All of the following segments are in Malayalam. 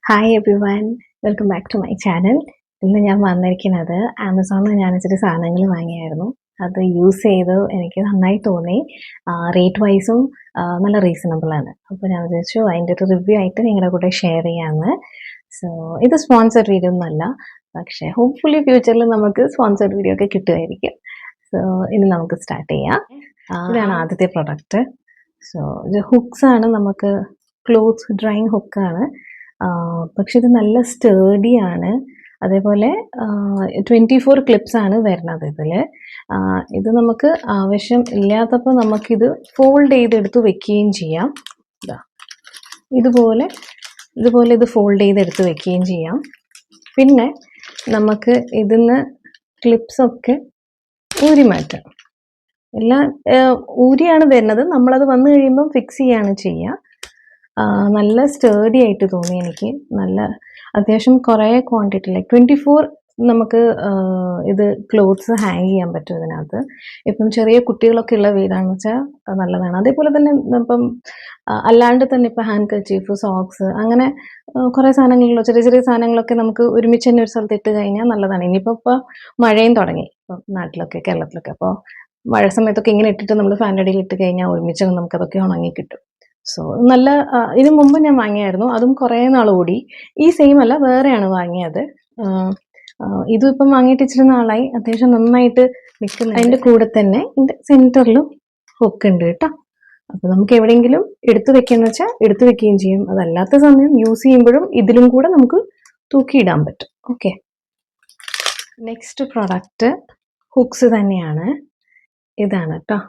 Hi everyone, welcome back to my channel. ഇന്ന് ഞാൻ വന്നിരിക്കുന്നത് ആമസോണിൽ ഞാൻ ഇച്ചിരി സാധനങ്ങൾ വാങ്ങിയായിരുന്നു. അത് യൂസ് ചെയ്ത് എനിക്ക് നന്നായി തോന്നി. റേറ്റ് വൈസും നല്ല റീസണബിളാണ്. അപ്പോൾ ഞാൻ വിചാരിച്ചു അതിൻ്റെ ഒരു റിവ്യൂ ആയിട്ട് നിങ്ങളുടെ കൂടെ ഷെയർ ചെയ്യാമെന്ന്. സോ ഇത് സ്പോൺസർഡ് വീഡിയോ ഒന്നുമല്ല, പക്ഷേ ഹോപ്പ്ഫുള്ളി ഫ്യൂച്ചറിൽ നമുക്ക് സ്പോൺസർഡ് വീഡിയോ ഒക്കെ കിട്ടുമായിരിക്കും. സോ ഇനി നമുക്ക് സ്റ്റാർട്ട് ചെയ്യാം. ഇതാണ് ആദ്യത്തെ പ്രൊഡക്റ്റ്. സോ ഇത് ഹുക്സ് ആണ്, നമുക്ക് ക്ലോത്ത് ഡ്രൈയിങ് ഹുക്കാണ്. പക്ഷെ ഇത് നല്ല സ്റ്റേഡിയാണ്. അതേപോലെ 24 ക്ലിപ്സ് ആണ് വരുന്നത് ഇതിൽ. ഇത് നമുക്ക് ആവശ്യം ഇല്ലാത്തപ്പോൾ നമുക്കിത് ഫോൾഡ് ചെയ്തെടുത്ത് വെക്കുകയും ചെയ്യാം. ഇതുപോലെ ഇത് ഫോൾഡ് ചെയ്തെടുത്ത് വെക്കുകയും ചെയ്യാം. പിന്നെ നമുക്ക് ഇതിന്ന് ക്ലിപ്സൊക്കെ ഊരി മാറ്റാം. എല്ലാം ഊരിയാണ് വരുന്നത്, നമ്മളത് വന്നു കഴിയുമ്പം ഫിക്സ് ചെയ്യാണ് ചെയ്യുക. നല്ല സ്റ്റേഡി ആയിട്ട് തോന്നി എനിക്ക്. നല്ല അത്യാവശ്യം കുറേ ക്വാണ്ടിറ്റി, ലൈക്ക് 24 നമുക്ക് ഇത് ക്ലോത്ത്സ് ഹാങ് ചെയ്യാൻ പറ്റും ഇതിനകത്ത്. ഇപ്പം ചെറിയ കുട്ടികളൊക്കെ ഉള്ള വീടാണെന്ന് വെച്ചാൽ നല്ലതാണ്. അതേപോലെ തന്നെ ഇപ്പം അല്ലാണ്ട് തന്നെ ഇപ്പം ഹാൻഡ് കർച്ചീഫ്, സോക്സ്, അങ്ങനെ കുറേ സാധനങ്ങളിലോ ചെറിയ ചെറിയ സാധനങ്ങളൊക്കെ നമുക്ക് ഒരുമിച്ച് തന്നെ ഒരു സ്ഥലത്ത് ഇട്ട് കഴിഞ്ഞാൽ നല്ലതാണ്. ഇനിയിപ്പോൾ മഴയും തുടങ്ങി ഇപ്പം നാട്ടിലൊക്കെ, കേരളത്തിലൊക്കെ. അപ്പോൾ മഴ സമയത്തൊക്കെ ഇങ്ങനെ ഇട്ടിട്ട് നമ്മൾ ഫാൻ്റെ അടിയിൽ ഇട്ട് കഴിഞ്ഞാൽ ഒരുമിച്ച് നമുക്കതൊക്കെ ഉണങ്ങി കിട്ടും. സോ നല്ല, ഇതിനു മുമ്പ് ഞാൻ വാങ്ങിയായിരുന്നു, അതും കുറേ നാൾ ഓടി. ഈ സെയിം അല്ല, വേറെയാണ് വാങ്ങിയത്. ഇതും ഇപ്പം വാങ്ങിയിട്ട് ഇച്ചിരി നാളായി, അത്യാവശ്യം നന്നായിട്ട് നിൽക്കുന്നു. അതിൻ്റെ കൂടെ തന്നെ ഇതിൻ്റെ സെൻറ്ററിലും ഹുക്ക് ഉണ്ട് കേട്ടോ. അപ്പോൾ നമുക്ക് എവിടെയെങ്കിലും എടുത്തു വെക്കുകയെന്ന് വെച്ചാൽ എടുത്തു വെക്കുകയും ചെയ്യും. അതല്ലാത്ത സമയം യൂസ് ചെയ്യുമ്പോഴും ഇതിലും കൂടെ നമുക്ക് തൂക്കിയിടാൻ പറ്റും. ഓക്കെ, നെക്സ്റ്റ് പ്രൊഡക്റ്റ് ഹുക്സ് തന്നെയാണ്. ഇതാണ് കേട്ടോ.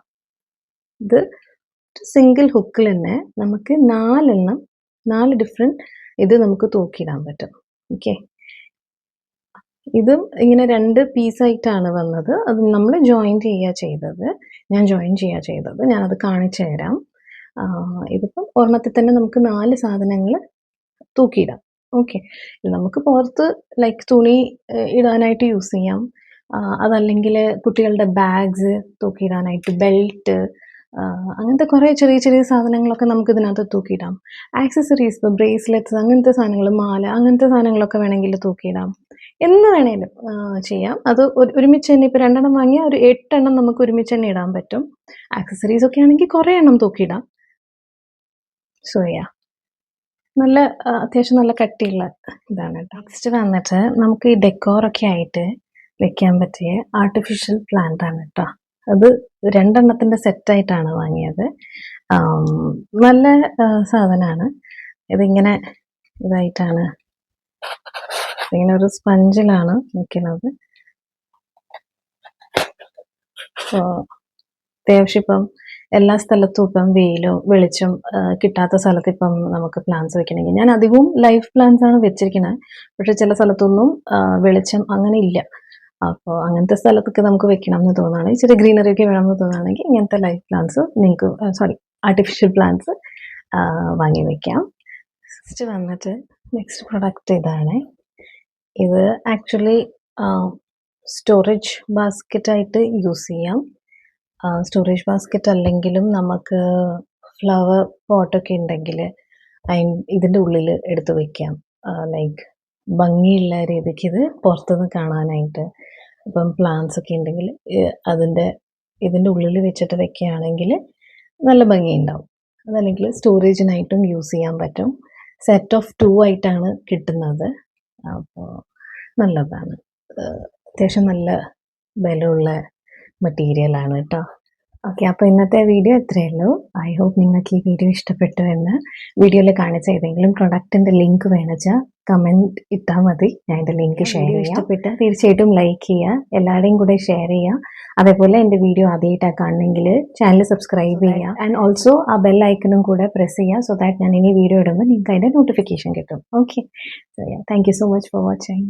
ഇത് സിംഗിൾ ഹുക്കിൽ തന്നെ നമുക്ക് 4 ഡിഫറെൻറ്റ് ഇത് നമുക്ക് തൂക്കിയിടാൻ പറ്റും. ഓക്കെ, ഇതും ഇങ്ങനെ 2 പീസായിട്ടാണ് വന്നത്. അത് നമ്മൾ ജോയിൻ ചെയ്യുക ചെയ്തത്. ഞാനത് കാണിച്ചു തരാം. ഇതിപ്പം ഒരെണ്ണത്തിൽ തന്നെ നമുക്ക് 4 സാധനങ്ങൾ തൂക്കിയിടാം. ഓക്കെ, നമുക്ക് പുറത്ത് ലൈക്ക് തുണി ഇടാനായിട്ട് യൂസ് ചെയ്യാം. അതല്ലെങ്കിൽ കുട്ടികളുടെ ബാഗ്സ് തൂക്കിയിടാനായിട്ട്, ബെൽറ്റ്, അങ്ങനത്തെ കുറേ ചെറിയ ചെറിയ സാധനങ്ങളൊക്കെ നമുക്ക് ഇതിനകത്ത് തൂക്കിയിടാം. ആക്സസറീസ്, ബ്രേസ്ലെറ്റ്സ്, അങ്ങനത്തെ സാധനങ്ങൾ, മാല, അങ്ങനത്തെ സാധനങ്ങളൊക്കെ വേണമെങ്കിൽ തൂക്കിയിടാം. എന്ന് വേണേലും ചെയ്യാം. അത് ഒരുമിച്ച് തന്നെ ഇപ്പോൾ 2 എണ്ണം വാങ്ങിയാൽ ഒരു 8 എണ്ണം നമുക്ക് ഒരുമിച്ച് തന്നെ ഇടാൻ പറ്റും. ആക്സസറീസ് ഒക്കെ ആണെങ്കിൽ കുറേ എണ്ണം തൂക്കിയിടാം. സോ നല്ല അത്യാവശ്യം നല്ല കട്ടിയുള്ള ഇതാണ് കേട്ടോ. നെക്സ്റ്റ് വന്നിട്ട് നമുക്ക് ഈ ഡെക്കോറൊക്കെ ആയിട്ട് വെക്കാൻ പറ്റിയ ആർട്ടിഫിഷ്യൽ പ്ലാന്റ് ആണ് കേട്ടോ. അത് 2 എണ്ണത്തിൻ്റെ സെറ്റായിട്ടാണ് വാങ്ങിയത്. നല്ല സാധനമാണ്. ഇതിങ്ങനെ ഇതായിട്ടാണ്, ഇങ്ങനെ ഒരു സ്പഞ്ചിലാണ് നിൽക്കുന്നത്. അത്യാവശ്യം ഇപ്പം എല്ലാ സ്ഥലത്തും ഇപ്പം വെയിലോ വെളിച്ചം കിട്ടാത്ത സ്ഥലത്ത് ഇപ്പം നമുക്ക് പ്ലാന്റ്സ് വെക്കണമെങ്കിൽ, ഞാൻ അധികവും ലൈഫ് പ്ലാന്റ്സ് ആണ് വെച്ചിരിക്കുന്നത്. പക്ഷെ ചില സ്ഥലത്തൊന്നും വെളിച്ചം അങ്ങനെ ഇല്ല. അപ്പോൾ അങ്ങനത്തെ സ്ഥലത്തൊക്കെ നമുക്ക് വെക്കണം എന്ന് തോന്നുകയാണെങ്കിൽ, ഇച്ചിരി ഗ്രീനറി ഒക്കെ വേണമെന്ന് തോന്നുകയാണെങ്കിൽ ഇങ്ങനത്തെ ലൈഫ് പ്ലാന്റ്സ് നിങ്ങൾക്ക് ആർട്ടിഫിഷ്യൽ പ്ലാന്റ്സ് വാങ്ങി വയ്ക്കാം. നെക്സ്റ്റ് പ്രൊഡക്റ്റ് ഇതാണ്. ഇത് ആക്ച്വലി സ്റ്റോറേജ് ബാസ്ക്കറ്റായിട്ട് യൂസ് ചെയ്യാം. സ്റ്റോറേജ് ബാസ്ക്കറ്റ് അല്ലെങ്കിലും നമുക്ക് ഫ്ലവർ പോട്ടൊക്കെ ഉണ്ടെങ്കിൽ ഇതിൻ്റെ ഉള്ളിൽ എടുത്ത് വയ്ക്കാം. ലൈക്ക് ഭംഗിയുള്ള രീതിക്ക് ഇത് പുറത്തുനിന്ന് കാണാനായിട്ട്. ഇപ്പം പ്ലാന്റ്സ് ഒക്കെ ഉണ്ടെങ്കിൽ ഇതിൻ്റെ ഉള്ളിൽ വെച്ചിട്ട് വെക്കുകയാണെങ്കിൽ നല്ല ഭംഗിയുണ്ടാവും. അതല്ലെങ്കിൽ സ്റ്റോറേജിനായിട്ടും യൂസ് ചെയ്യാൻ പറ്റും. സെറ്റ് ഓഫ് 2 ആയിട്ടാണ് കിട്ടുന്നത്. അപ്പോൾ നല്ലതാണ്. അത്യാവശ്യം നല്ല ബലമുള്ള മെറ്റീരിയലാണ് കേട്ടോ. ഓക്കെ, അപ്പോൾ ഇന്നത്തെ വീഡിയോ ഇത്രയേ ഉള്ളൂ. ഐ ഹോപ്പ് നിങ്ങൾക്ക് ഈ വീഡിയോ ഇഷ്ടപ്പെട്ടു എന്ന്. വീഡിയോയിൽ കാണിച്ച ഏതെങ്കിലും പ്രൊഡക്റ്റിൻ്റെ ലിങ്ക് വേണമെച്ചാൽ കമൻറ്റ് ഇട്ടാൽ മതി, ഞാൻ എൻ്റെ ലിങ്ക് ഷെയർ ചെയ്യാം. ഇഷ്ടപ്പെട്ടാൽ തീർച്ചയായിട്ടും ലൈക്ക് ചെയ്യുക, എല്ലാവരുടെയും കൂടെ ഷെയർ ചെയ്യുക. അതേപോലെ എൻ്റെ വീഡിയോ ആദ്യമായിട്ടാണ് കാണണമെങ്കിൽ ചാനൽ സബ്സ്ക്രൈബ് ചെയ്യുക. ആൻഡ് ഓൾസോ ആ ബെൽ ഐക്കണും കൂടെ പ്രസ് ചെയ്യുക, സോ ദാറ്റ് ഞാൻ ഇനി വീഡിയോ ഇടുമ്പോൾ നിങ്ങൾക്ക് അതിൻ്റെ നോട്ടിഫിക്കേഷൻ കിട്ടും. Okay, thank you so much for watching.